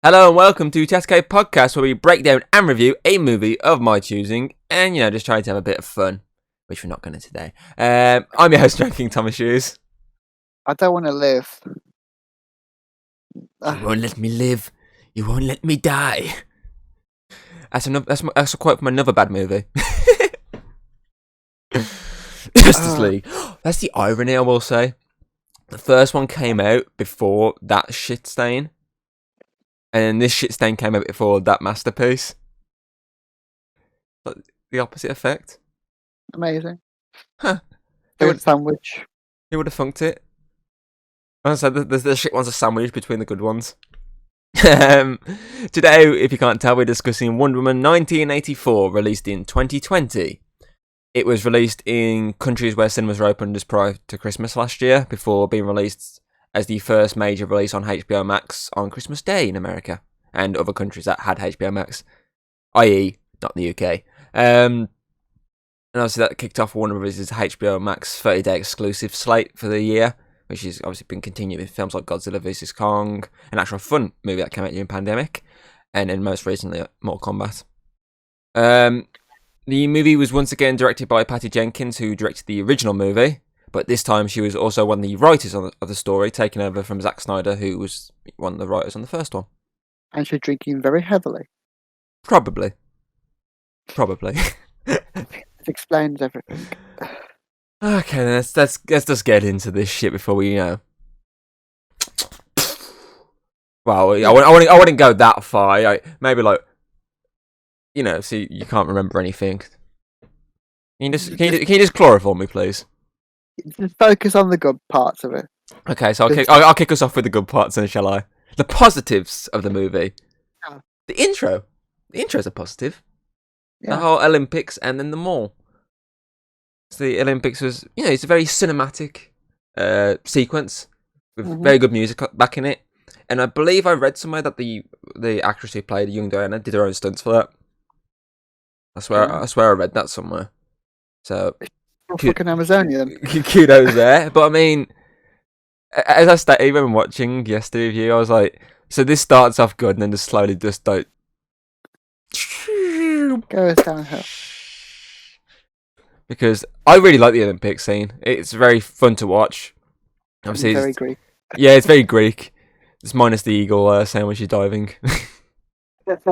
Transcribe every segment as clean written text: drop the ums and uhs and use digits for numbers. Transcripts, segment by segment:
Hello and welcome to Tesco Podcast, where we break down and review a movie of my choosing, and just try to have a bit of fun, which we're not going to today. I'm your host, Drinking Thomas Hughes. I don't want to live. You won't let me live. You won't let me die. That's a quote from another bad movie. Justice League. That's the irony, I will say. The first one came out before that shit stain. And this shit stain came out before that masterpiece. But the opposite effect. Amazing. Huh. Good sandwich. Who would have funked it? I said the shit one's a sandwich between the good ones. Today, if you can't tell, we're discussing Wonder Woman 1984, released in 2020. It was released in countries where cinemas were open just prior to Christmas last year, before being released as the first major release on HBO Max on Christmas Day in America and other countries that had HBO Max, i.e. not the UK. And obviously that kicked off Warner Bros.' HBO Max 30-day exclusive slate for the year, which has obviously been continued with films like Godzilla vs. Kong, an actual fun movie that came out during the pandemic, and then most recently Mortal Kombat. The movie was once again directed by Patty Jenkins, who directed the original movie, but this time she was also one of the writers of the story, taking over from Zack Snyder, who was one of the writers on the first one. And she's drinking very heavily. Probably. It explains everything. Okay, let's just get into this shit before we, Well, I wouldn't go that far. Maybe see, you can't remember anything. Can you just chloroform me, please? Just focus on the good parts of it. Okay, so I'll kick us off with the good parts, then, shall I? The positives of the movie. Yeah. The intro. The intro's a positive. Yeah. The whole Olympics and then the mall. So the Olympics was, it's a very cinematic sequence with very good music back in it. And I believe I read somewhere that the actress who played young Diana did her own stunts for that. I swear I read that somewhere. So fucking Amazonian. Kudos there. But I mean, as I stated, even watching yesterday with you, I was like, so this starts off good and then just slowly just like goes downhill. Because I really like the Olympic scene. It's very fun to watch. Obviously, very Greek. Yeah, it's very Greek. It's minus the eagle saying when she's diving. But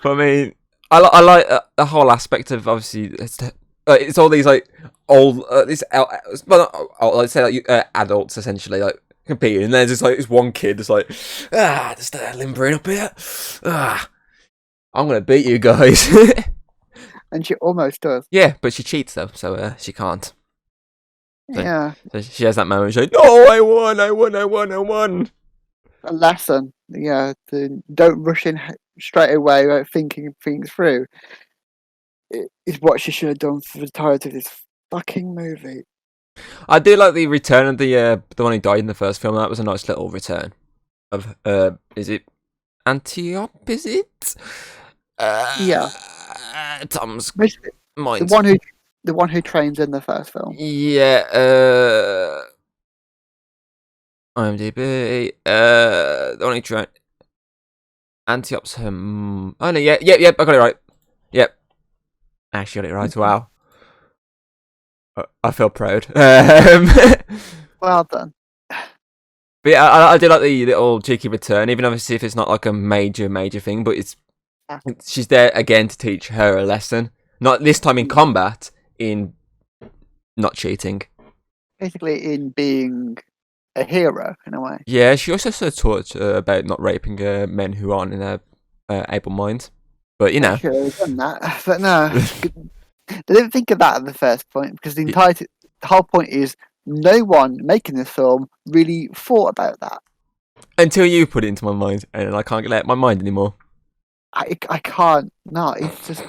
I mean, I like the whole aspect of, obviously, it's all these like old let's say adults essentially like competing, and there's just like this one kid that's like just limbering up here. I'm gonna beat you guys. And she almost does. Yeah, but she cheats though, so she can't. So, yeah. So she has that moment. She's like, "No, I won." A lesson. Yeah. Don't rush in straight away without thinking things through. Is what she should have done for the entirety of this fucking movie. I do like the return of the one who died in the first film. That was a nice little return of is it Antiope? Is it? Yeah. Tom's mind. The one who trains in the first film. Yeah. IMDb. The one who trained. Antiope's him. Oh no! Yeah. I got it right. Yep. Actually got it right. Wow. I feel proud. Well done. But yeah, I do like the little cheeky return, even obviously if it's not like a major thing, but she's there again to teach her a lesson. Not this time in combat, in not cheating. Basically, in being a hero, in a way. Yeah, she also sort of taught about not raping men who aren't in their able minds. But, Sure, done that. But no, they didn't think of that at the first point, because the whole point is no one making this film really thought about that. Until you put it into my mind, and I can't get it out of my mind anymore. I can't. No, it's just...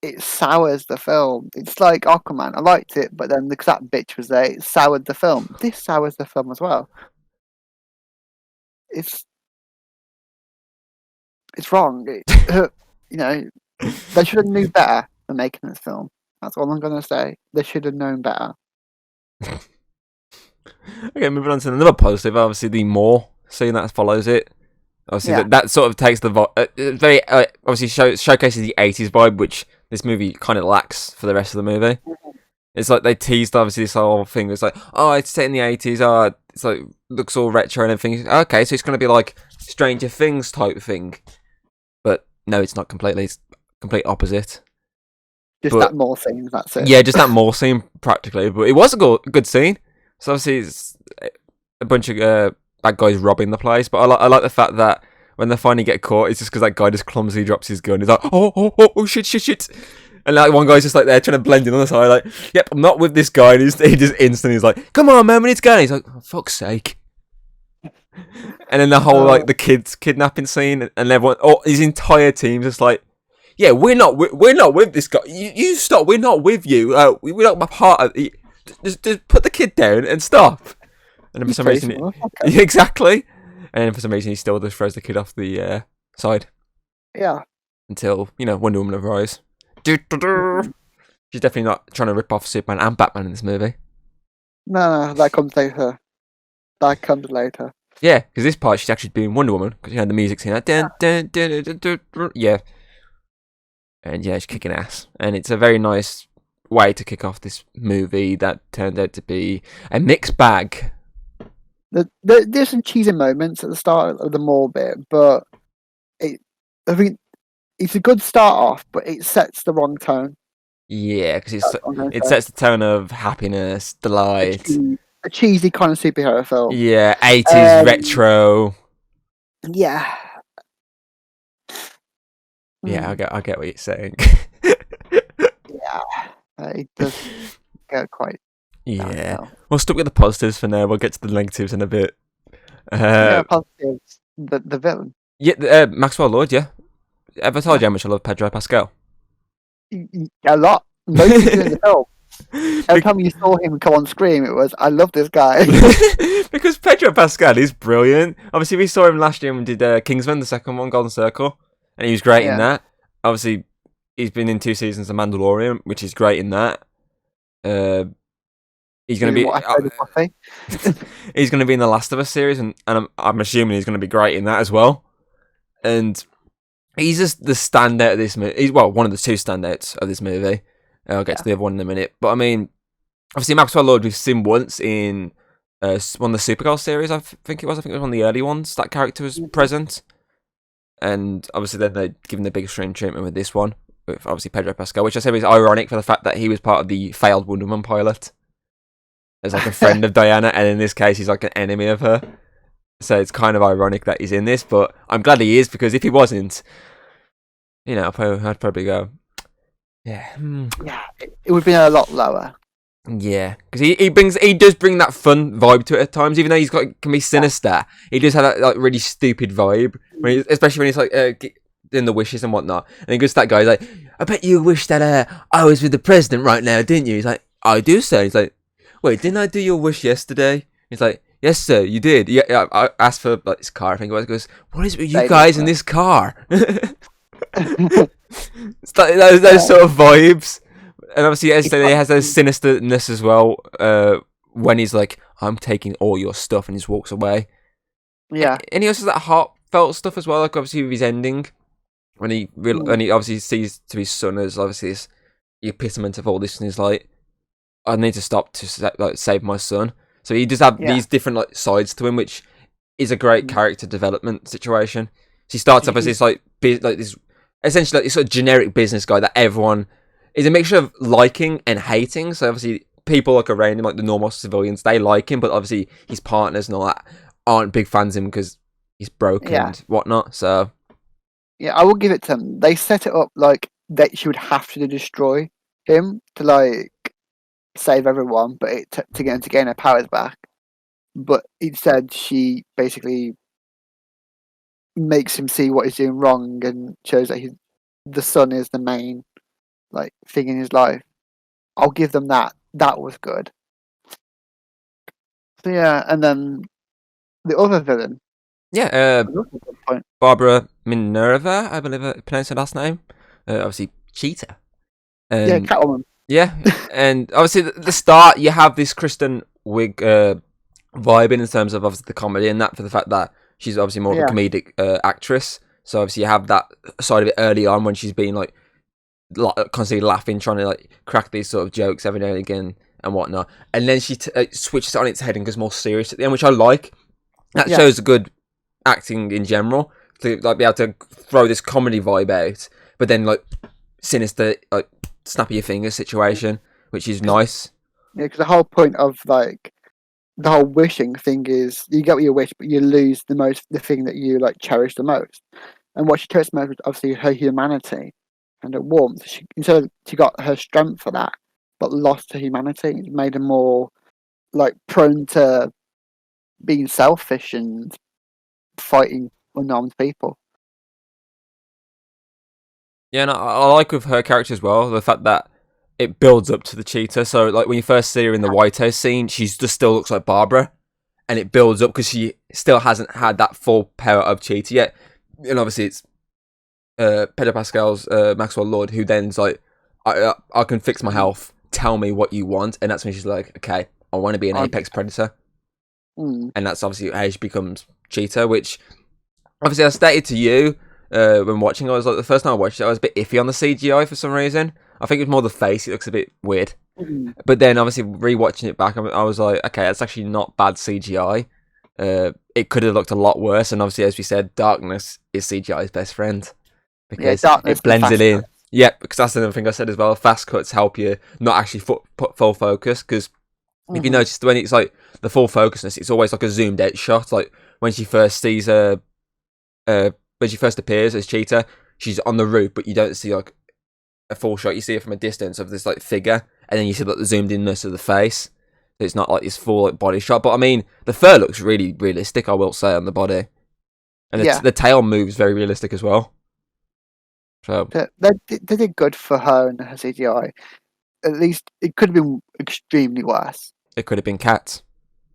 It sours the film. It's like Aquaman. I liked it, but then because that bitch was there, it soured the film. This sours the film as well. It's wrong. They should have known better than making this film. That's all I'm going to say. They should have known better. Okay, moving on to another positive. Obviously, the more scene that follows it. Obviously, that sort of takes the very obviously showcases the 80s vibe, which this movie kind of lacks for the rest of the movie. It's like they teased obviously this whole thing. It's like, oh, it's set in the 80s. Oh, it's like looks all retro and everything. Okay, so it's going to be like Stranger Things type thing, but no, it's not completely. It's complete opposite. Just that mall scene. That's it. Yeah, just that mall scene practically. But it was a good scene. So obviously, it's a bunch of bad guys robbing the place. But I like the fact that when they finally get caught, it's just because that guy just clumsily drops his gun. He's like, oh, shit. And like one guy's just like there trying to blend in on the side, like, yep, I'm not with this guy. And he just instantly is like, come on, man, we need to go. And he's like, oh, fuck's sake. And then the whole like the kids kidnapping scene, and everyone, his entire team's just like, yeah, we're not with this guy. You stop. We're not with you. We're not a part of. Just put the kid down and stop. And then for some reason, exactly. And then for some reason, he still just throws the kid off the side. Yeah. Until Wonder Woman arrives. She's definitely not trying to rip off Superman and Batman in this movie. No, that comes later. Yeah, because this part she's actually doing Wonder Woman because the music's in that yeah, and yeah, she's kicking ass, and it's a very nice way to kick off this movie that turned out to be a mixed bag. There's some cheesy moments at the start of the mall bit, but I think it's a good start off, but it sets the wrong tone. Yeah, because it sets the tone of happiness, delight. A cheesy kind of superhero film. Yeah, 80s retro. Yeah. Yeah, I get what you're saying. Yeah, it does get quite. Yeah, we'll stick with the positives for now. We'll get to the negatives in a bit. Positives. The villain. Yeah, Maxwell Lord. Yeah, ever told you how much I love Pedro Pascal? A lot. Most people in the film. Every time you saw him come on screen, it was, I love this guy. Because Pedro Pascal is brilliant. Obviously, we saw him last year when we did Kingsman, the second one, Golden Circle, and he was great in that. Obviously, he's been in 2 seasons of Mandalorian, which is great in that. He's going to be. He's going to be in the Last of Us series, and I'm assuming he's going to be great in that as well. And he's just the standout of this movie. He's one of the 2 standouts of this movie. I'll get to the other one in a minute. But I mean, obviously Maxwell Lord we've seen once in one of the Supergirl series, I think it was one of the early ones. That character was present. And obviously then they're given the big screen treatment with this one, with obviously Pedro Pascal, which I said is ironic for the fact that he was part of the failed Wonder Woman pilot. As like a friend of Diana, and in this case he's like an enemy of her. So it's kind of ironic that he's in this, but I'm glad he is, because if he wasn't, I'd probably go, yeah. Yeah, it would be a lot lower. Yeah, because he does bring that fun vibe to it at times, even though can be sinister. He does have that like really stupid vibe, especially when he's like in the wishes and whatnot. And he goes to that guy, he's like, "I bet you wish that I was with the president right now, didn't you?" He's like, "I do, sir." He's like, "Wait, didn't I do your wish yesterday?" He's like, "Yes, sir, you did." Yeah, I asked for like this car. I think it was. He goes, "What is it with you guys in this car?" It's like those sort of vibes, and obviously as I say, he has those sinisterness as well. When he's like, "I'm taking all your stuff," and he just walks away. Yeah, and he also has that heartfelt stuff as well. Like obviously with his ending, when he obviously sees to his son as obviously this epitome of all this, and he's like, "I need to stop to save my son." So he does have these different like sides to him, which is a great character development situation. So he starts off as this this. Essentially, like this sort of generic business guy that everyone is a mixture of liking and hating. So obviously, people like around him, like the normal civilians, they like him, but obviously his partners and all that aren't big fans of him because he's broke and whatnot. So yeah, I will give it to them. They set it up like that she would have to destroy him to like save everyone, but to gain her powers back. But instead, she basically makes him see what he's doing wrong and shows that the son is the main like thing in his life. I'll give them that. That was good. So yeah, and then the other villain. Yeah, Barbara Minerva, I believe I pronounced her last name. Obviously, Cheetah. Yeah, Catwoman. Yeah, and obviously the start you have this Kristen Wiig vibe in terms of obviously the comedy and that, for the fact that She's obviously more of a Yeah. comedic actress. So obviously you have that side of it early on when she's been like constantly laughing, trying to like crack these sort of jokes every now and again and whatnot. And then she switches it on its head and goes more serious at the end, which I like. That Yeah. shows a good acting in general to like be able to throw this comedy vibe out, but then like sinister, like snap of your fingers situation, which is nice. Yeah, because the whole point of like the whole wishing thing is you get what you wish, but you lose the thing that you like cherish the most. And what she cherished most was obviously her humanity and her warmth. She got her strength for that, but lost her humanity. It made her more like prone to being selfish and fighting unarmed people. Yeah, and I like with her character as well the fact that it builds up to the cheetah. So like when you first see her in the White House scene, she just still looks like Barbara, and it builds up because she still hasn't had that full power of cheetah yet. And obviously it's Pedro Pascal's Maxwell Lord who then's like, I can fix my health. Tell me what you want, and that's when she's like, okay, I want to be an apex predator, and that's obviously how she becomes cheetah. Which obviously I stated to you when watching. I was like, the first time I watched it, I was a bit iffy on the CGI for some reason. I think it was more the face; it looks a bit weird. But then obviously rewatching it back, I was like, okay, that's actually not bad CGI. It could have looked a lot worse, and obviously, as we said, darkness is CGI's best friend because it blends it in. Yeah, because that's another thing I said as well. Fast cuts help you not actually put full focus. Because if you notice, when it's like the full focusness, it's always like a zoomed out shot. Like when she first sees when she first appears as Cheetah, she's on the roof, but you don't see like a full shot. You see it from a distance of this like figure, and then you see like the zoomed inness of the face. So it's not like this full like, body shot. But I mean, the fur looks really realistic. I will say on the body, and the tail moves very realistic as well. So they did good for her and her CGI. At least it could have been extremely worse. It could have been cats.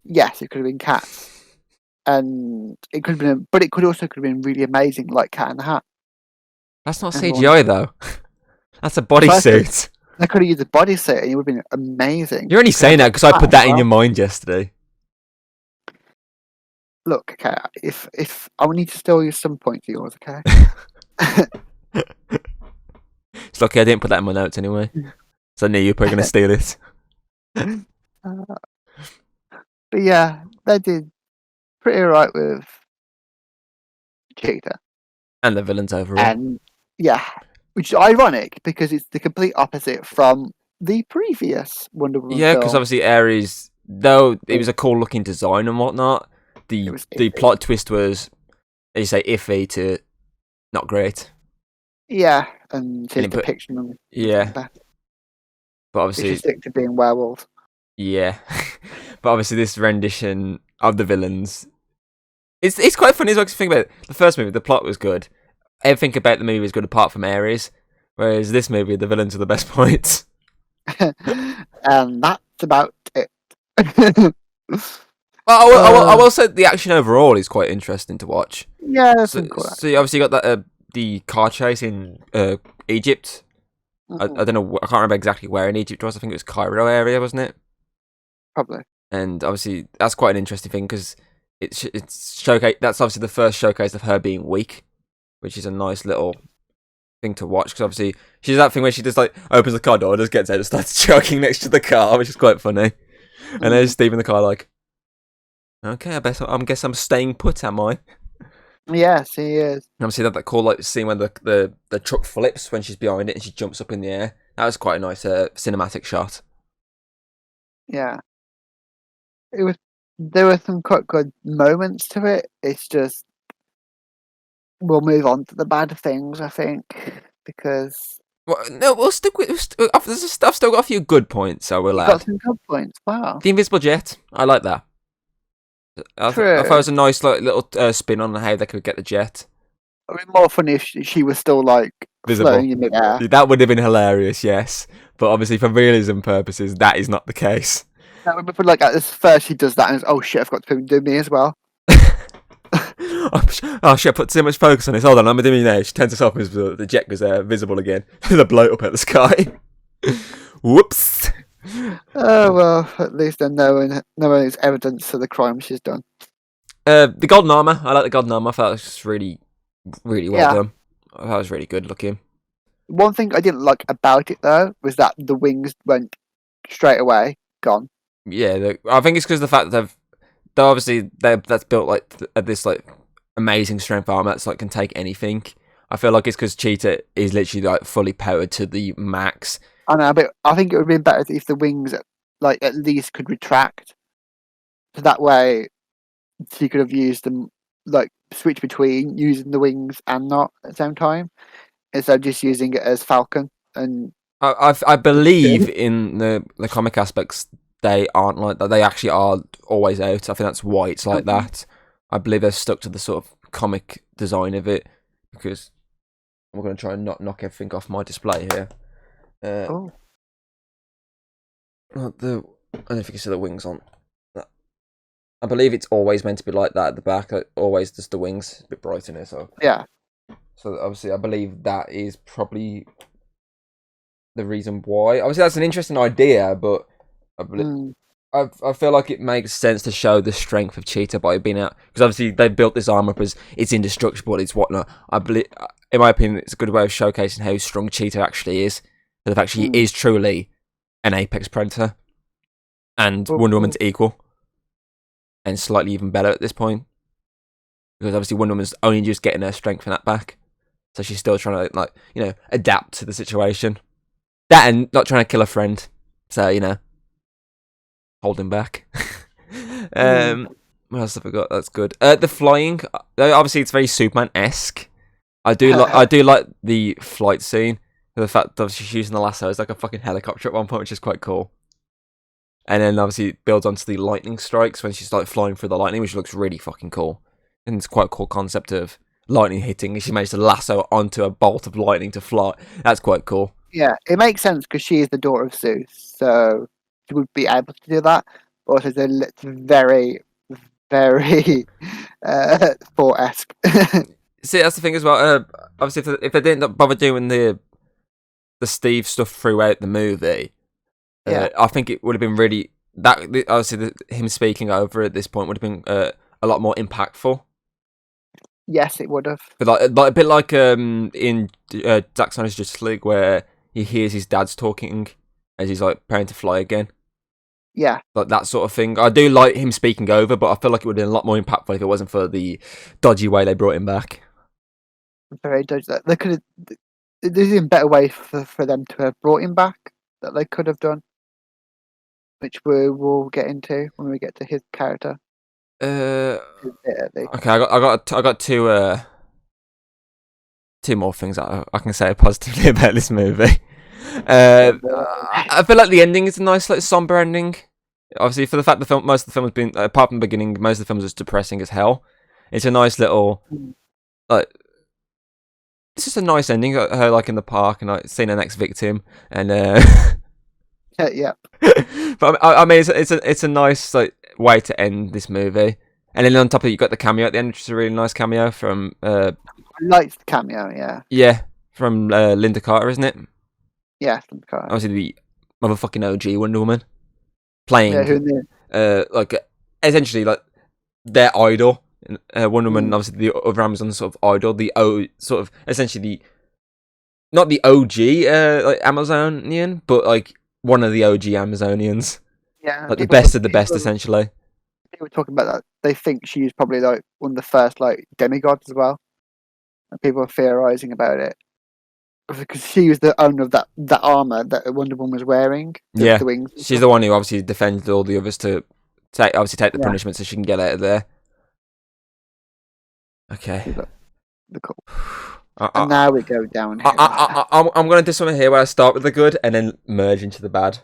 Yes, it could have been cats, and it could have been, but it could have been really amazing, like Cat in the Hat. That's not CGI though. That's a bodysuit. They could have used a bodysuit, and it would have been amazing. You're only saying that because I put that in your mind yesterday. Look, okay, if I will need to still use some points of yours, okay. It's lucky I didn't put that in my notes anyway. So I knew you were probably going to steal it. But yeah, they did pretty alright with Cheetah. And the villains overall. And yeah, which is ironic because it's the complete opposite from the previous Wonder Woman Yeah, because film. obviously Ares, though it was a cool looking design and whatnot, the plot twist was, as you say, iffy to not great. Yeah, and his depiction. Yeah. But obviously, stick to being werewolves. Yeah, but obviously this rendition of the villains, it's quite funny as well. To think about it. The first movie, the plot was good. Everything about the movie was good apart from Ares. Whereas this movie, the villains are the best points. And that's about it. Well, I will say the action overall is quite interesting to watch. Yeah, that's so, cool. So you obviously got that the car chase in Egypt. I don't know. I can't remember exactly where in Egypt it was. I think it was Cairo area, wasn't it? Probably. And obviously that's quite an interesting thing because it's showcase. That's obviously the first showcase of her being weak, which is a nice little thing to watch. Because obviously she does that thing where she just like opens the car door, just gets out, and starts choking next to the car, which is quite funny. And there's Steve in the car, like, okay, I guess I'm staying put, am I? Yes, he is. And obviously that cool like scene when the truck flips when she's behind it and she jumps up in the air. That was quite a nice cinematic shot. Yeah. There were some quite good moments to it. It's just we'll move on to the bad things, I think, because we'll stick with. I've still got a few good points, so we'll add. Got some good points. Wow. The invisible jet, I like that. I thought it was a nice little spin on how they could get the jet. It would be more funny if she was still like visible floating in midair. That would have been hilarious, yes. But obviously, for realism purposes, that is not the case. That would be like at first she does that and oh shit, I've got to do me as well. Oh shit, I put too much focus on this. Hold on, I'm gonna do me now. She turns herself invisible. The jet goes visible again. The blow up at the sky. Whoops. Oh well, at least then no one is evidence of the crime she's done. The golden armor. I like the golden armor. I thought it was just really, really well done. I thought it was really good looking. One thing I didn't like about it though was that the wings went straight away gone. Yeah, I think it's because the fact that that's built like this like amazing strength armor that's like can take anything. I feel like it's because Cheetah is literally like fully powered to the max. I know, but I think it would have been better if the wings like at least could retract. So that way she could have used them, like switch between using the wings and not at the same time, instead of just using it as Falcon. And I believe in the comic aspects they aren't like that. They actually are always out. I think that's why it's like that. I believe they're stuck to the sort of comic design of it because we're going to try and not knock everything off my display here. I don't know if you can see the wings on. I believe it's always meant to be like that at the back. Like, always just the wings, a bit bright in here. So yeah. So obviously, I believe that is probably the reason why. Obviously, that's an interesting idea, but I feel like it makes sense to show the strength of Cheetah by being out because obviously they built this armor up as it's indestructible, it's whatnot. I believe, in my opinion, it's a good way of showcasing how strong Cheetah actually is. The fact she is truly an apex predator, and Wonder Woman's equal, and slightly even better at this point because obviously Wonder Woman's only just getting her strength from that back, so she's still trying to adapt to the situation. That and not trying to kill a friend, so holding back. What else have I got? That's good. The flying, obviously, it's very Superman-esque. I do like the flight scene. The fact that she's using the lasso as like a fucking helicopter at one point, which is quite cool. And then obviously it builds onto the lightning strikes when she's like flying through the lightning, which looks really fucking cool. And it's quite a cool concept of lightning hitting. And she managed to lasso onto a bolt of lightning to fly. That's quite cool. Yeah, it makes sense because she is the daughter of Zeus, so she would be able to do that. But also, it's very, very Thor-esque. See, that's the thing as well. Obviously, if they didn't bother doing the Steve stuff throughout the movie, I think it would have been really obviously him speaking over at this point would have been a lot more impactful. Yes, it would have. But like a bit like in Zack Snyder's Justice League, where he hears his dad's talking as he's like preparing to fly again. Yeah, like that sort of thing. I do like him speaking over, but I feel like it would have been a lot more impactful if it wasn't for the dodgy way they brought him back. Very dodgy. They could have. There's even better way for them to have brought him back that they could have done, which we will get into when we get to his character. Okay, I got two more things I can say positively about this movie. I feel like the ending is a nice, like, somber ending. Obviously, for the fact most of the film has been, apart from the beginning, most of the film was depressing as hell. It's a nice little, like, it's just a nice ending. Her like in the park and like seeing her next victim, and yeah. But I mean, it's a nice like way to end this movie. And then on top of it, you got the cameo at the end, which is a really nice cameo from. I liked the cameo, yeah. Yeah, from Linda Carter, isn't it? Yeah, Linda Carter. Obviously, the motherfucking OG Wonder Woman playing, like essentially like their idol. Wonder Woman, obviously the other Amazon sort of idol, sort of essentially not the OG like Amazonian, but like one of the OG Amazonians. Yeah, like the best of the best, essentially. People were talking about that. They think she's probably like one of the first like demigods as well, and people are theorizing about it because she was the owner of that armor that Wonder Woman was wearing. The wings. She's the one who obviously defended all the others to take the punishment so she can get out of there. Okay. Cool. And now we go down here. I'm going to do something here where I start with the good and then merge into the bad.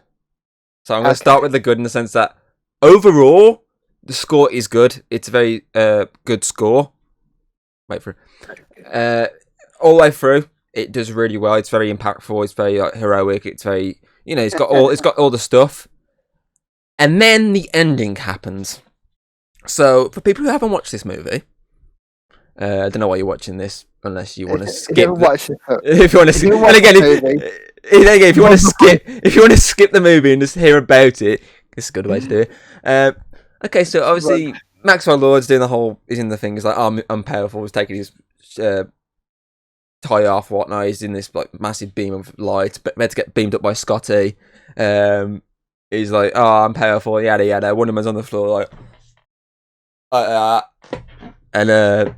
So I'm going to start with the good in the sense that overall, the score is good. It's a very good score. Wait for it. All the way through, it does really well. It's very impactful. It's very heroic. It's very, it's got all the stuff. And then the ending happens. So for people who haven't watched this movie, I don't know why you're watching this unless you want to skip. If you want to skip, and again, if you want to skip the movie and just hear about it, it's a good way to do it. Okay, so obviously Maxwell Lord's doing the whole. He's in the thing. He's like, oh, I'm powerful. He's taking his tie off, whatnot. He's in this like massive beam of light, but meant to get beamed up by Scotty. He's like, oh, I'm powerful. Yada yada. Wonder Woman's on the floor like that, and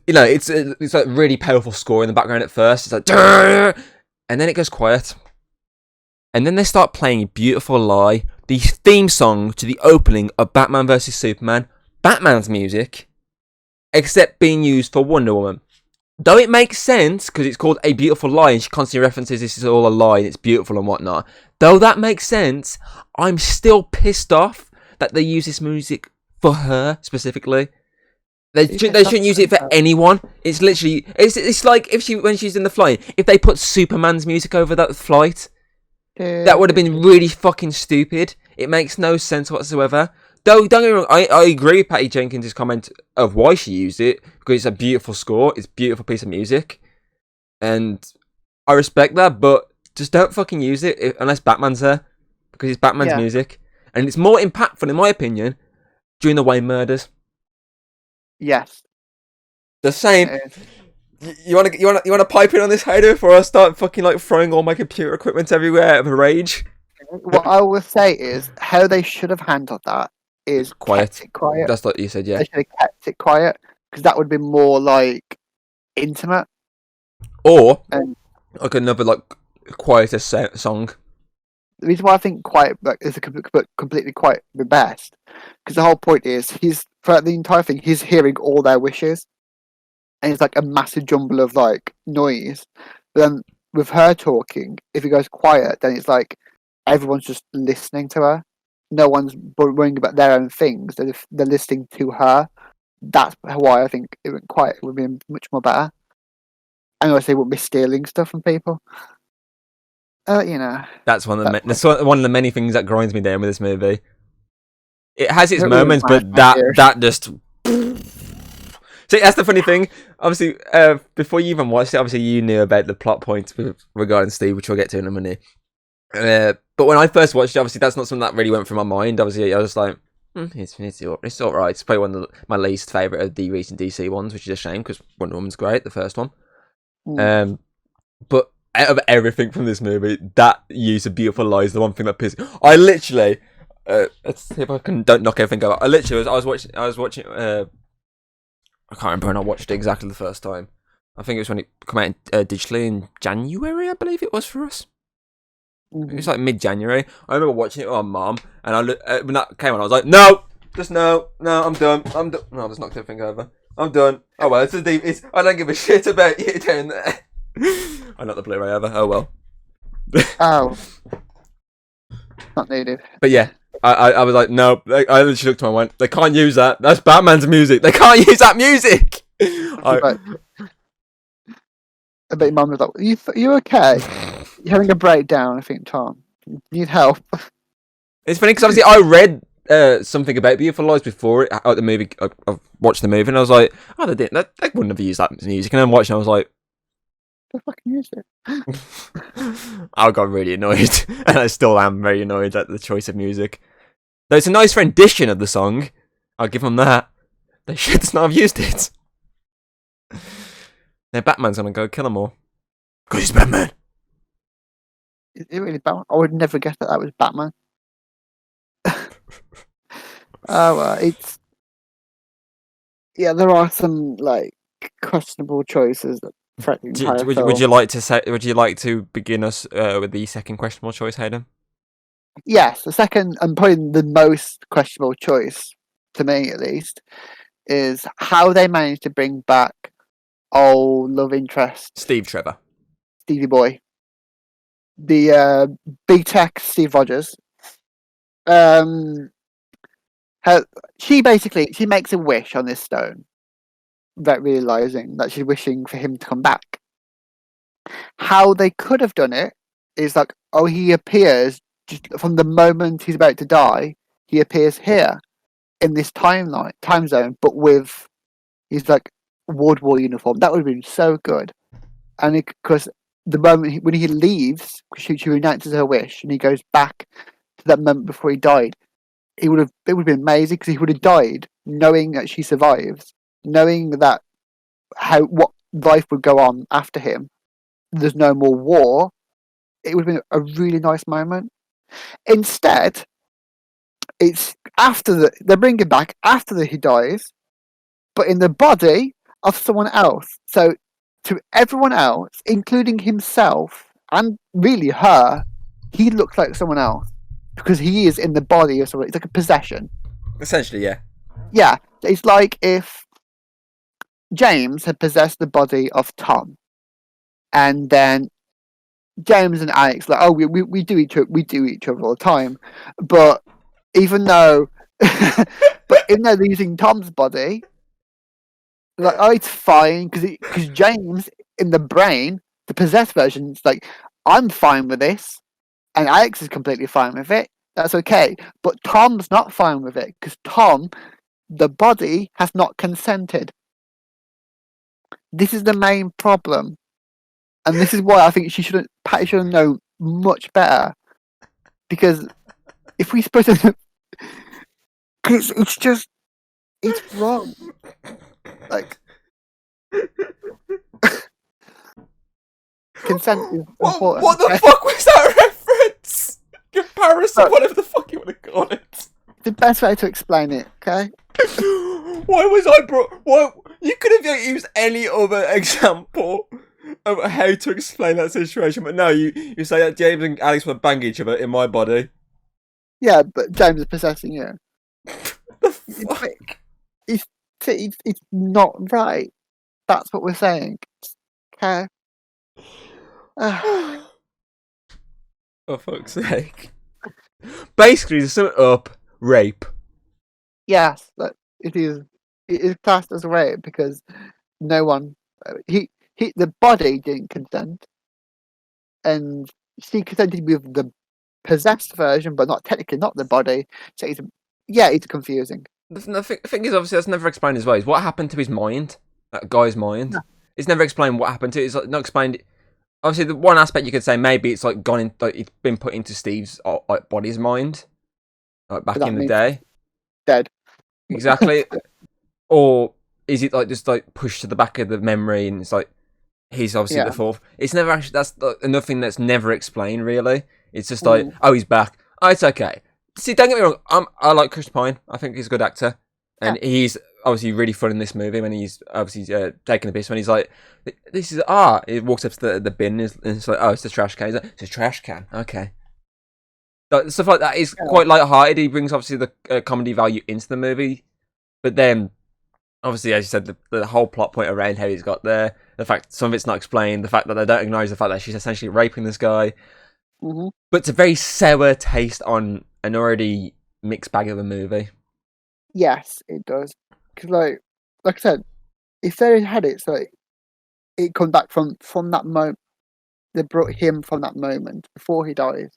it's like really powerful score in the background at first. It's like, Durr! And then it goes quiet, and then they start playing "Beautiful Lie," the theme song to the opening of Batman vs Superman. Batman's music, except being used for Wonder Woman. Though it makes sense, because it's called A Beautiful Lie, and she constantly references this is all a lie, and it's beautiful and whatnot. Though that makes sense, I'm still pissed off that they use this music for her, specifically. They shouldn't use it for anyone. It's literally... It's like when she's in the flight, if they put Superman's music over that flight, that would have been really fucking stupid. It makes no sense whatsoever. Though, don't get me wrong, I agree with Patty Jenkins' comment of why she used it, because it's a beautiful score, it's a beautiful piece of music, and I respect that, but just don't fucking use it unless Batman's there, because it's Batman's music, and it's more impactful, in my opinion, during the Wayne murders. Yes. The same. You want to pipe in on this, Hayden, before I start fucking like throwing all my computer equipment everywhere out of rage? What I will say is how they should have handled that is quiet. Quiet. That's what you said, yeah. They should have kept it quiet because that would be more like intimate. Or like another like quieter song. The reason why I think quiet is completely quiet the best because the whole point is throughout the entire thing he's hearing all their wishes, and it's like a massive jumble of like noise. But then with her talking, if it goes quiet, then it's like everyone's just listening to her. No one's worrying about their own things. They're listening to her. That's why I think it went quiet. It would be much more better. And obviously, wouldn't be stealing stuff from people. That's one of the many things that grinds me down with this movie. It has its moments, but that just. See, that's the funny thing. Obviously, before you even watched it, obviously you knew about the plot points regarding Steve, which we'll get to in a minute. But when I first watched it, obviously that's not something that really went through my mind. Obviously, I was like, it's all right. It's probably one of my least favourite of the recent DC ones, which is a shame because Wonder Woman's great, the first one. But out of everything from this movie, that use of Beautiful Lie is the one thing that pisses. I literally, let's see if I don't knock everything over. I was watching. I can't remember when I watched it exactly the first time. I think it was when it came out digitally in January, I believe it was for us. It was like mid-January. I remember watching it with my mum, and when that came on, I was like, no, I'm done. No, I've just knocked everything over. I'm done. Oh well, I don't give a shit about you down there. I knocked the Blu-ray over. Oh well. Oh, not needed. But yeah, I was like, no. I literally looked at him and went, they can't use that. That's Batman's music. They can't use that music. I bet your mum was like, you okay? You're having a breakdown, I think, Tom. You need help. It's funny because obviously I read something about Beautiful Lies before the movie. I watched the movie and I was like, oh, they didn't. They wouldn't have used that music. And then watching, I was like, they fucking used it. I got really annoyed, and I still am very annoyed at the choice of music. Though it's a nice rendition of the song, I'll give them that. They should not have used it. Now Batman's gonna go kill them all because he's Batman. Is it really Batman? I would never guess that was Batman. It's there are some like questionable choices that affect the entire film. Would you like to begin us with the second questionable choice, Hayden? Yes, the second and probably the most questionable choice to me, at least, is how they managed to bring back old love interest Stevie Boy, the big tech Steve Rogers. She makes a wish on this stone, that realizing that she's wishing for him to come back. How they could have done it is like, he appears just from the moment he's about to die. He appears here in this time zone, but with his like World War uniform. That would have been so good. And because the moment when he leaves, she renounces her wish, and he goes back to that moment before he died. it would have been amazing because he would have died knowing that she survives, knowing that what life would go on after him. There's no more war. It would have been a really nice moment. Instead, it's they bring him back after he dies, but in the body of someone else. So to everyone else, including himself and really her, he looks like someone else because he is in the body of someone. It's like a possession. Essentially, yeah. Yeah, it's like if James had possessed the body of Tom, and then James and Alex like, oh, we do each other all the time, but even though they're using Tom's body, like, oh, it's fine because James in the brain, the possessed version, is like, I'm fine with this, and Alex is completely fine with it. That's okay, but Tom's not fine with it because Tom, the body, has not consented. This is the main problem, and this is why I think Patty should have known much better. Because if we supposed to, because it's wrong. Like, consent is important. What the fuck was that reference? Comparison, whatever the fuck you want to call it. The best way to explain it, okay? Why was I brought? Why you could have used any other example of how to explain that situation, but no, you say that James and Alex would bang each other in my body. Yeah, but James is possessing you. The fuck? It's not right. That's what we're saying. Okay. For fuck's sake. Basically, to sum it up, rape. Yes, but it is classed as rape because no one the body didn't consent, and she consented with the possessed version, but not the body. So it's confusing. The thing is, obviously, that's never explained as well. Is what happened to his mind, that guy's mind. No. It's never explained what happened to it. It's like not explained. Obviously, the one aspect you could say maybe it's like gone in, like it's been put into Steve's body's mind, like back in the day. Dead. Exactly. Or is it like just like pushed to the back of the memory, and it's like he's obviously the fourth. It's never actually. That's another thing that's never explained. Really, it's just like, oh, he's back. Oh, it's okay. See, don't get me wrong. I like Chris Pine. I think he's a good actor, and he's obviously really fun in this movie when he's obviously taking the piss. When he's like, "This is art." He walks up to the bin, and it's like, "Oh, it's the trash can." He's like, "It's a trash can." Okay. But stuff like that is quite light-hearted. He brings obviously the comedy value into the movie, but then obviously, as you said, the whole plot point around how he's got there, the fact some of it's not explained, the fact that they don't acknowledge the fact that she's essentially raping this guy. Mm-hmm. But it's a very sour taste on an already mixed bag of a movie. Yes, it does. Because, like I said, if they had it, so it come back from that moment, they brought him from that moment before he dies,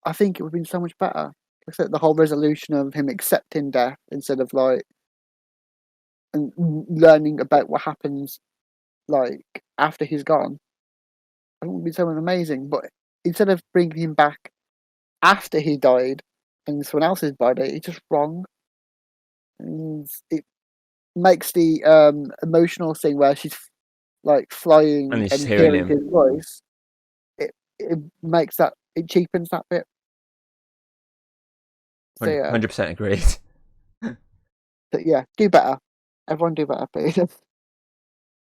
I think it would have been so much better. Like I said, the whole resolution of him accepting death instead of like and learning about what happens like after he's gone. I think it would be so amazing. But instead of bringing him back after he died in someone else's body, it's just wrong. And it makes the emotional thing where she's like flying and hearing his voice. It makes that, it cheapens that bit. 100% agreed. But yeah, do better. Everyone do better, please.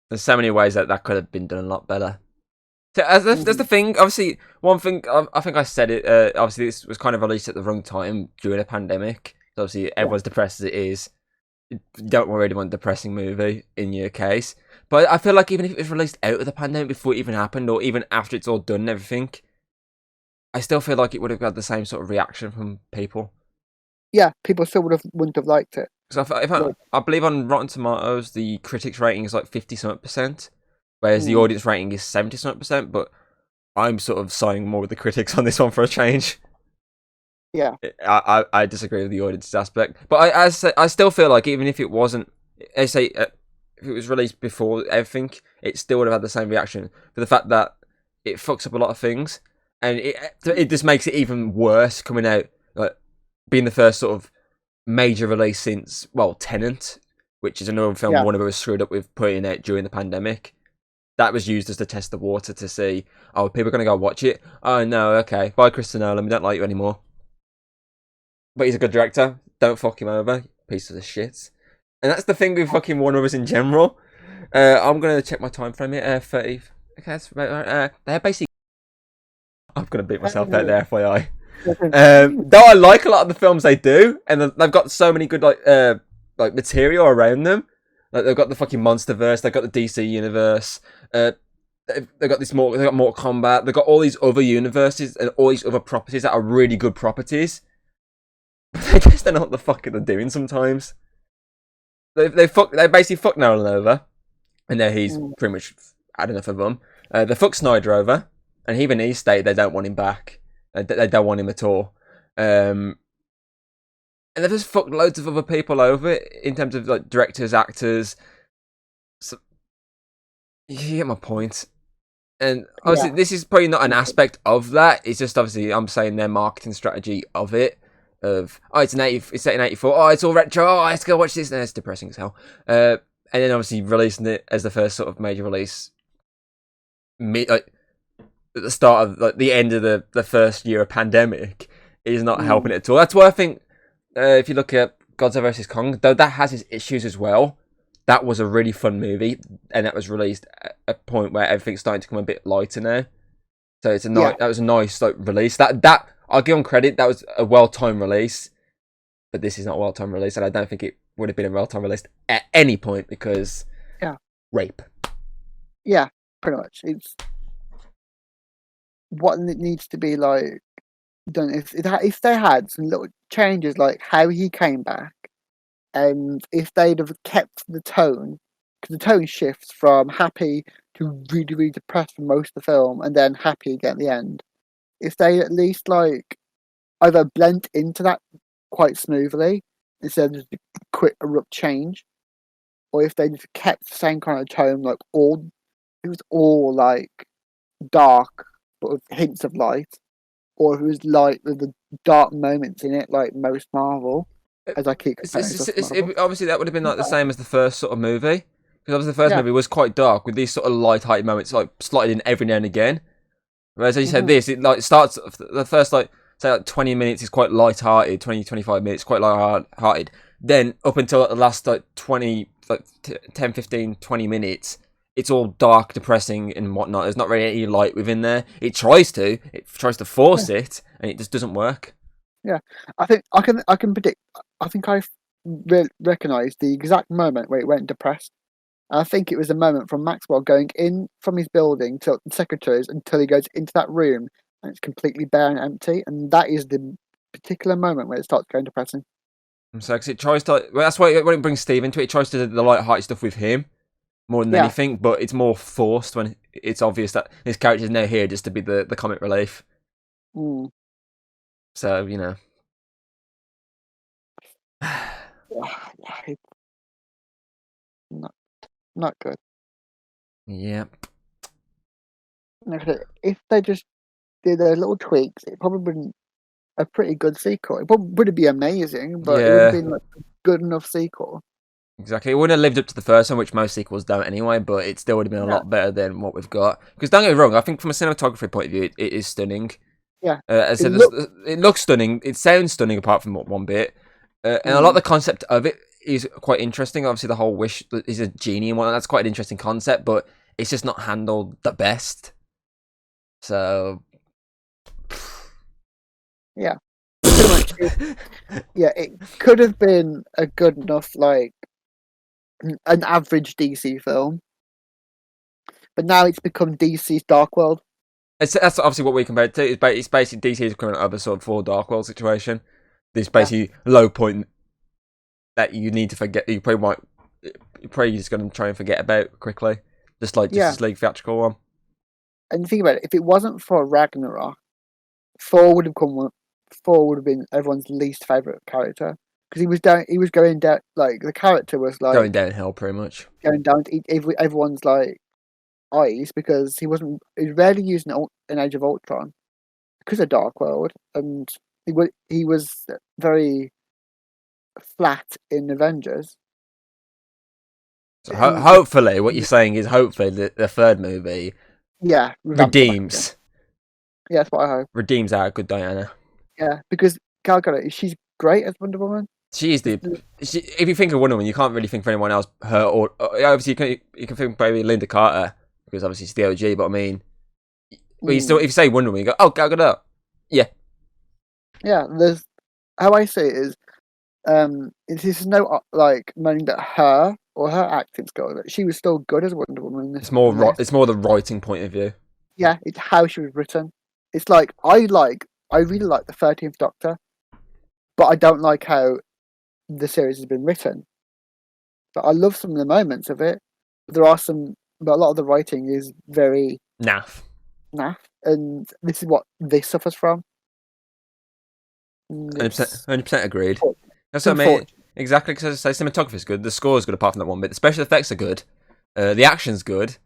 There's so many ways that could have been done a lot better. So that's the thing. Obviously, one thing I think I said it. Obviously, this was kind of released at the wrong time during a pandemic. So obviously, everyone's depressed as it is. You don't really want a depressing movie in your case. But I feel like even if it was released out of the pandemic before it even happened, or even after it's all done and everything, I still feel like it would have got the same sort of reaction from people. Yeah, people still wouldn't have liked it. So I believe on Rotten Tomatoes, the critics rating is like 50-something%, whereas the audience rating is 70-something%. But I'm sort of siding more with the critics on this one for a change. Yeah, I disagree with the audience aspect, but I still feel like even if it wasn't, I say if it was released before everything, it still would have had the same reaction. For the fact that it fucks up a lot of things, and it just makes it even worse coming out like being the first sort of major release since, well, Tenet, which is another film Yeah. Warner Bros. Screwed up with putting out during the pandemic. That was used as to test the water to see, oh, people are going to go watch it. Oh, no, okay. Bye, Christopher Nolan. We don't like you anymore. But he's a good director. Don't fuck him over. Piece of shit. And that's the thing with fucking Warner Bros. In general. I'm going to check my time frame here. 30. Okay, that's right. They're basically... I'm going to beat myself out there, FYI. Though I like a lot of the films they do, and they've got so many good like material around them. Like they've got the fucking MonsterVerse, they've got the DC universe, they've got they've got Mortal Kombat, they've got all these other universes and all these other properties that are really good properties. But they just don't know what the fuck they're doing sometimes. They basically fuck Nolan over, and now he's pretty much had enough of them. They fuck Snyder over, and even he stated they don't want him back. They don't want him at all. And they've just fucked loads of other people over in terms of like directors, actors. So, you get my point. And obviously, this is probably not an aspect of that. It's just obviously I'm saying their marketing strategy of it. Of it's set in '84. Oh, it's all retro. Oh, let's go watch this. And it's depressing as hell. And then obviously releasing it as the first sort of major release. Like at the start of like the end of the first year of pandemic is not helping it at all. That's why I think if you look at Godzilla vs Kong, though that has its issues as well, that was a really fun movie, and that was released at a point where everything's starting to come a bit lighter now. So it's that was a nice like release. That I'll give them credit. That was a well-timed release, but this is not a well-timed release, and I don't think it would have been a well-timed release at any point because rape. Yeah, pretty much. It's what it needs to be like done. If they had some little changes, like how he came back, and if they'd have kept the tone, because the tone shifts from happy to really, really depressed for most of the film, and then happy again at the end. If they at least like either blend into that quite smoothly instead of just a quick abrupt change, or if they just kept the same kind of tone, like it was all like dark, but with hints of light, or if it was light with the dark moments in it, like most Marvel. As I keep comparing obviously that would have been like the same as the first sort of movie, because obviously the first movie was quite dark with these sort of light-hearted moments like slotted in every now and again. Whereas as you said, this it like starts the first like say like 20 minutes is quite light-hearted, 20-25 minutes quite light-hearted. Then up until like, the last like 10, 15, 20 minutes, it's all dark, depressing, and whatnot. There's not really any light within there. It tries to force it, and it just doesn't work. Yeah, I think I can predict. I think I recognise the exact moment where it went depressed. And I think it was the moment from Maxwell going in from his building to the secretaries until he goes into that room and it's completely bare and empty, and that is the particular moment where it starts going depressing. So, because it tries to, well, that's why when it brings Steve into it, it tries to do the light-hearted stuff with him more than anything, but it's more forced when it's obvious that his character is now here just to be the comic relief. So, you know. It's not good. Yep. If they just did those little tweaks, it probably wouldn't a pretty good sequel. It probably wouldn't be amazing, but it would have been like a good enough sequel. Exactly. It wouldn't have lived up to the first one, which most sequels don't anyway, but it still would have been a lot better than what we've got. Because don't get me wrong, I think from a cinematography point of view, it is stunning. Yeah. As I said, it looks stunning. It sounds stunning apart from one bit. And a lot of the concept of it is quite interesting. Obviously, the whole wish is a genie and whatnot. That's quite an interesting concept, but it's just not handled the best. So... Yeah. It could have been a good enough, like, an average DC film. But now it's become DC's Dark World. That's obviously what we compare it to. It's basically DC's equivalent of a sort of for Dark World situation. This basically low point that you need to forget. You're probably just going to try and forget about quickly. Just like Justice League theatrical one. And think about it, if it wasn't for Ragnarok, Thor would have been everyone's least favourite character. Because he was going down, like, the character was like... Going downhill, pretty much. Going down to everyone's, like, eyes, because he was rarely using in Age of Ultron because of Dark World, and he was very flat in Avengers. So He, hopefully, what you're saying is hopefully the third movie yeah, revamps him back again. redeems Yeah, that's what I hope. our good Diana. Yeah, because Gal Gadot, she's great as Wonder Woman. She is the. If you think of Wonder Woman, you can't really think of anyone else. Her or obviously you can think maybe Linda Carter because obviously she's the OG. But I mean, but you still if you say Wonder Woman, you go, oh, Gal Gadot. Yeah. Yeah, there's how I see it is, this is no like meaning that her or her acting's good. She was still good as Wonder Woman in this. It's more it's more the writing point of view. Yeah, it's how she was written. It's like I really like the 13th Doctor, but I don't like how the series has been written. But I love some of the moments of it. There are some, but a lot of the writing is very Naff. naff, and this is what this suffers from. 100% agreed. Unfortunate. That's what I mean. Exactly, because I say cinematography's good, the score's good apart from that one bit, the special effects are good, the action's good.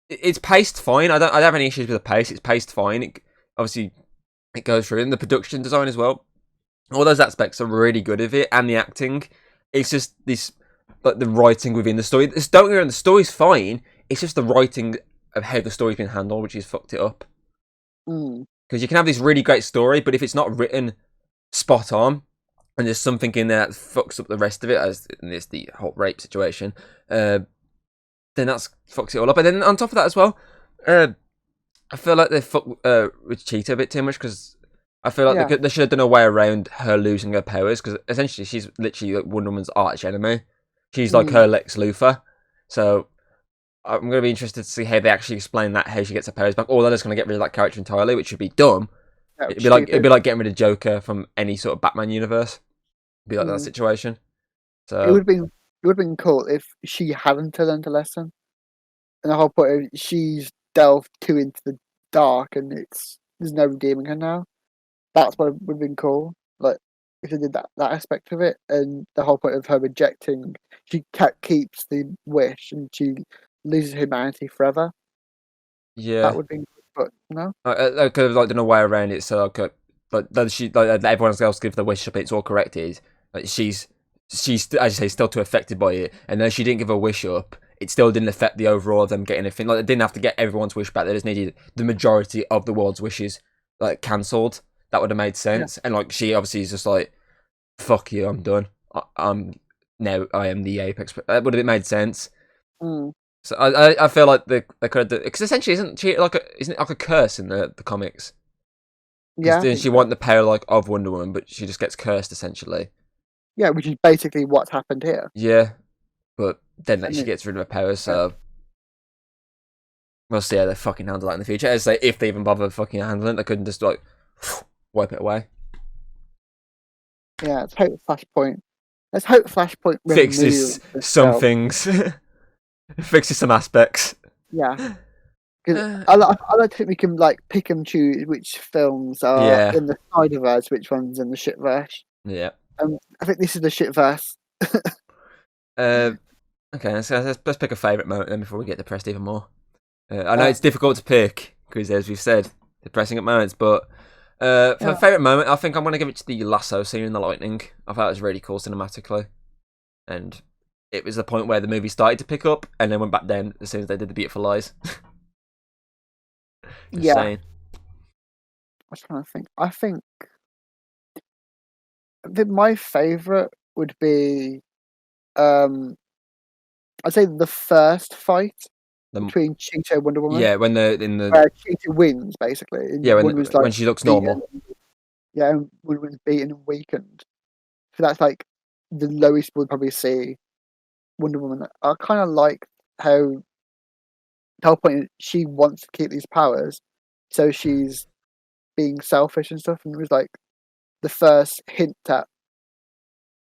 It's paced fine. I don't have any issues with the pace. It's paced fine. Obviously, it goes through, and the production design as well. All those aspects are really good of it, and the acting. It's just this, like the writing within the story. Don't get me wrong, the story's fine. It's just the writing of how the story's been handled, which has fucked it up. Because you can have this really great story, but if it's not written spot on, and there's something in there that fucks up the rest of it, as in this the whole rape situation, then that's fucks it all up. And then on top of that as well, I feel like they fucked with Cheetah a bit too much because I feel like they should have done a way around her losing her powers because essentially she's literally like Wonder Woman's arch enemy. She's like her Lex Luthor. So I'm going to be interested to see how they actually explain that, how she gets her powers back. Or they're just going to get rid of that character entirely, which would be dumb. It'd be like getting rid of Joker from any sort of Batman universe. It'd be like that situation. So it would have been cool if she hadn't learned a lesson. And the whole point of she's delved too into the dark, and there's no redeeming her now. That's what would have been cool. Like if they did that aspect of it, and the whole point of her rejecting, she keeps the wish, and she loses humanity forever. Yeah, that would be good, but no. I could have like done a way around it, so everyone else gives the wish up. It's all corrected. Like she's as you say still too affected by it, and then she didn't give a wish up. It still didn't affect the overall of them getting anything. Like they didn't have to get everyone's wish back. They just needed the majority of the world's wishes like cancelled. That would have made sense. And like she obviously is just like, fuck you, I'm done. I'm now I am the apex. That would have made sense. So I feel like they could have because essentially isn't it like a curse in the comics? Yeah. Didn't she want the power like of Wonder Woman, but she just gets cursed essentially? Yeah, which is basically what's happened here. Yeah, but then she gets rid of her power, so we'll see how they fucking handle that in the future. As I say, if they even bother fucking handling it, they couldn't just like wipe it away. Yeah, let's hope Flashpoint. Let's hope Flashpoint fixes some things, fixes some aspects. Yeah. Because I like to think we can like pick and choose which films are in the Snyderverse, which ones in the shitverse. Yeah. I think this is the shitverse. Okay, let's pick a favourite moment then before we get depressed even more. I know it's difficult to pick because, as we've said, depressing at moments, but for a favourite moment, I think I'm going to give it to the lasso scene in the lightning. I thought it was really cool cinematically, and it was the point where the movie started to pick up and then went back down as soon as they did the Beautiful Lies. Saying. I'm trying to think. I think my favourite would be, I'd say the first fight between Cheetah and Wonder Woman. Yeah, when Cheetah wins basically. Yeah, when she looks normal. Yeah, and Wonder Woman's beaten and weakened. So that's like the lowest we'll probably see Wonder Woman. I kind of like how the whole point is she wants to keep these powers, so she's being selfish and stuff. And it was like the first hint at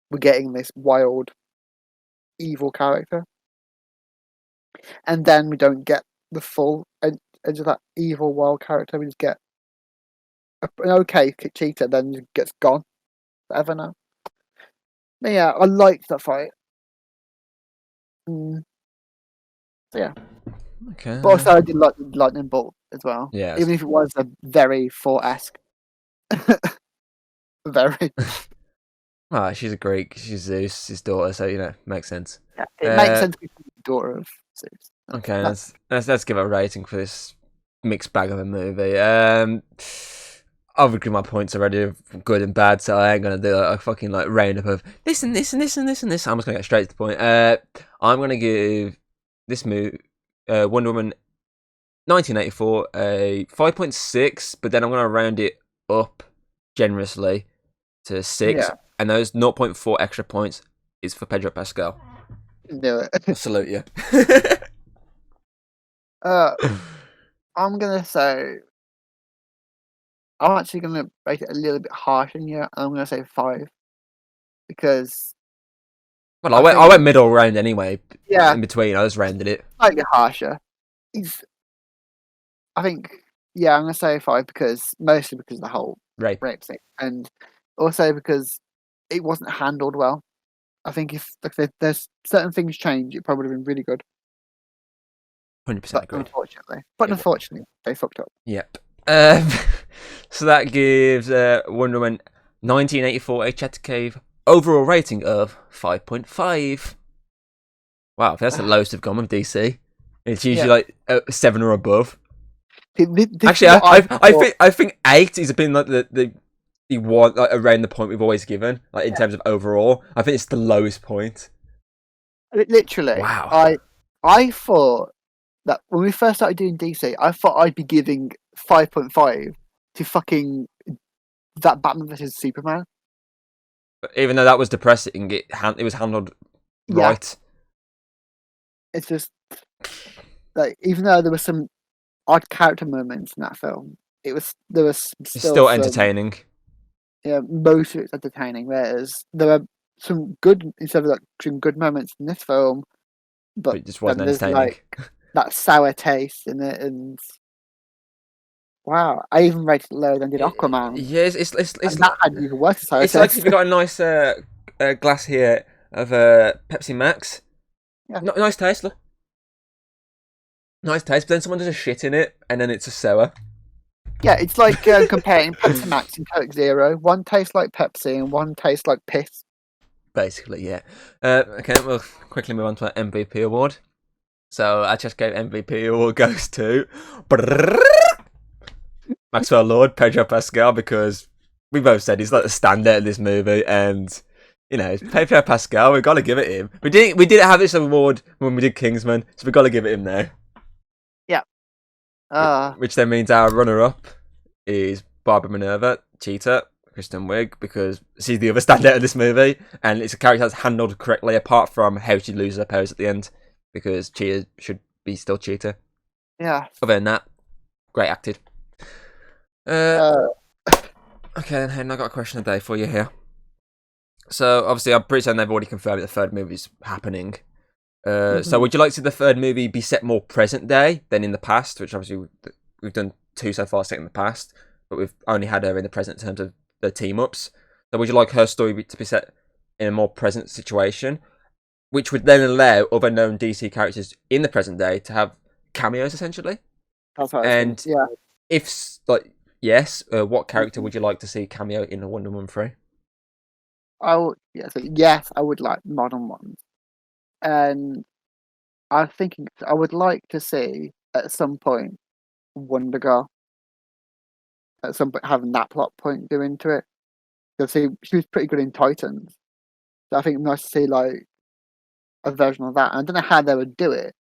we're getting this wild, evil character, and then we don't get the full edge of that evil, wild character. We just get an okay Cheetah, then just gets gone forever now. But yeah, I liked that fight. So yeah. Okay. But also I did like the lightning bolt as well. Yeah. Even if it was a very Thor-esque Very. Ah, she's a Greek. She's Zeus, his daughter, so makes sense. Yeah, it makes sense to be the daughter of Zeus. Okay, That's- let's give it a rating for this mixed bag of a movie. Obviously my points already of good and bad, so I ain't gonna do a fucking like roundup of this and this and this and this and this. I'm just gonna get straight to the point. I'm gonna give this movie, Wonder Woman 1984, a 5.6, but then I'm gonna round it up generously to 6, Yeah. and those 0.4 extra points is for Pedro Pascal. Do it. I salute you. I'm gonna say I'm actually gonna make it a little bit harsh in here. I'm gonna say 5 because Well, I I think- went middle round anyway. Yeah. In between, I just rounded it. slightly harsher. I think I'm gonna say 5 because mostly because of the whole Rape. rape thing, and also because it wasn't handled well. I think if there's certain things change, it probably would have been really good. 100% But agreed. unfortunately, they fucked up. Yep. So that gives Wonder Woman 1984 A Chatter Cave overall rating of 5.5. Wow, that's the lowest I've gone with DC. It's usually like 7 or above. Actually, I think 8 has been like the one like around the point we've always given, like in terms of overall. I think it's the lowest point. Literally, Wow. I thought that when we first started doing DC, I thought I'd be giving 5.5 to fucking that Batman vs Superman. But even though that was depressing, it was handled Yeah. right. It's just like even though there were some odd character moments in that film, there was It's still some- entertaining. Yeah, most of it's entertaining. Whereas there are some good some good moments in this film, But but it just wasn't then there's entertaining. that sour taste in it, and wow, I even rated it lower than did Aquaman. Yeah, it's And that had even worse sour it's taste. like if you got a nice glass here of Pepsi Max. Yeah. Nice taste, look. Nice taste, but then someone does a shit in it, and then it's a sour. Yeah, it's like comparing Pepsi Max and Coke Zero. One tastes like Pepsi and one tastes like piss. Basically, yeah. Okay, we'll quickly move on to our MVP award. So I just gave MVP award goes to Maxwell Lord, Pedro Pascal, because we both said he's like the standout in this movie, and it's Pedro Pascal. We've got to give it him. We didn't have this award when we did Kingsman, so we've got to give it him now. Which then means our runner-up is Barbara Minerva, Cheetah, Kristen Wiig, because she's the other standout of this movie, and it's a character that's handled correctly, apart from how she loses her powers at the end, because Cheetah should be still Cheetah. Yeah. Other than that, great acted. Okay, then, Hayden, I got a question of the day for you here. So, obviously, I'm pretty certain they've already confirmed that the third movie's happening. So would you like to see the third movie be set more present day than in the past, which obviously we've done 2 so far set in the past, but we've only had her in the present in terms of the team ups. So would you like her story to be set in a more present situation, which would then allow other known DC characters in the present day to have cameos essentially? That's what And yeah. if yes, what character would you like to see cameo in the Wonder Woman 3? Yes, I would like modern ones. And I'm thinking I would like to see at some point Wonder Girl. At some point having that plot point go into it. Because she was pretty good in Titans. So I think it'd be nice to see like a version of that. And I don't know how they would do it.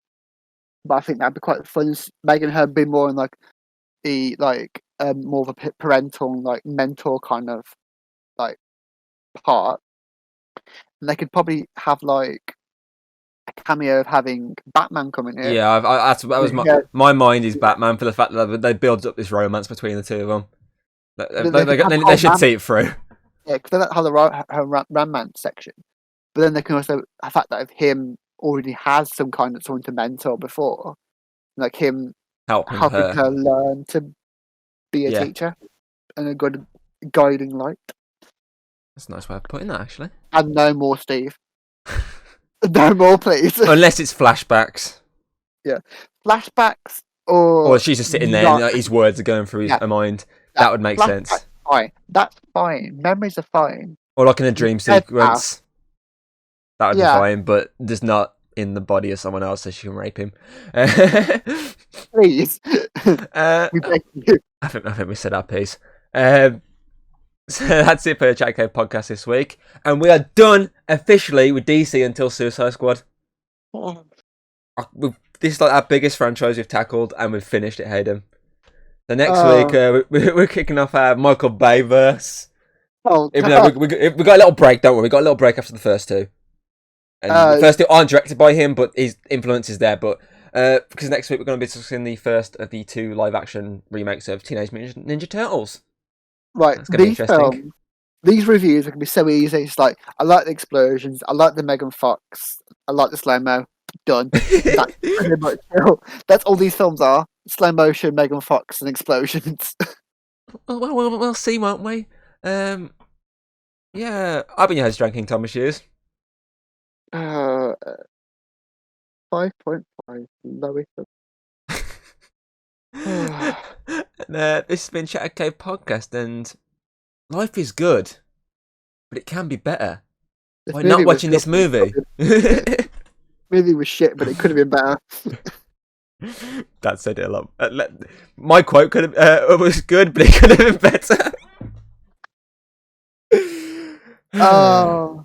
But I think that'd be quite fun, making her be more in like the more of a parental like mentor kind of like part. And they could probably have like a cameo of having Batman coming in. Yeah, that was my mind is Batman for the fact that they build up this romance between the two of them. They should see it through. Yeah, because they don't have the romance section, but then they can also the fact that if him already has someone to mentor before, like him helping her learn to be a teacher and a good guiding light. That's a nice way of putting that, actually. And no more Steve. No more, please. Unless it's flashbacks. Yeah, flashbacks or she's just sitting there and his words are going through her mind. That would make sense. fine. That's fine. Memories are fine. Or like in a dream Dead sequence. That would be Yeah. fine, but just not in the body of someone else so she can rape him. Please. uh, We beg you. I think we said our piece. So that's it for the Chat Cave podcast this week. And we are done officially with DC until Suicide Squad. This is like our biggest franchise we've tackled, and we've finished it, Hayden. The next week, we're kicking off our Michael Bay verse. Oh, Even though we got a little break, don't worry. We got a little break after the first two. And the first two aren't directed by him, but his influence is there. But because next week we're going to be discussing the first of the 2 live-action remakes of Teenage Mutant Ninja Turtles. right. That's going to be interesting. Films, these reviews are going to be so easy. It's like, I like the explosions. I like the Megan Fox. I like the slow-mo. Done. That's pretty much it. That's all these films are. Slow motion, Megan Fox, and explosions. We'll see, won't we? Yeah, I've been your host, Drinking Thomas Hughes. 5.5 lowest. This has been Chat Cave Podcast, and life is good, but it can be better. By not watching this movie. Movie was shit, but it could have been better. That said it a lot. My quote could have was good, but it could have been better. Oh.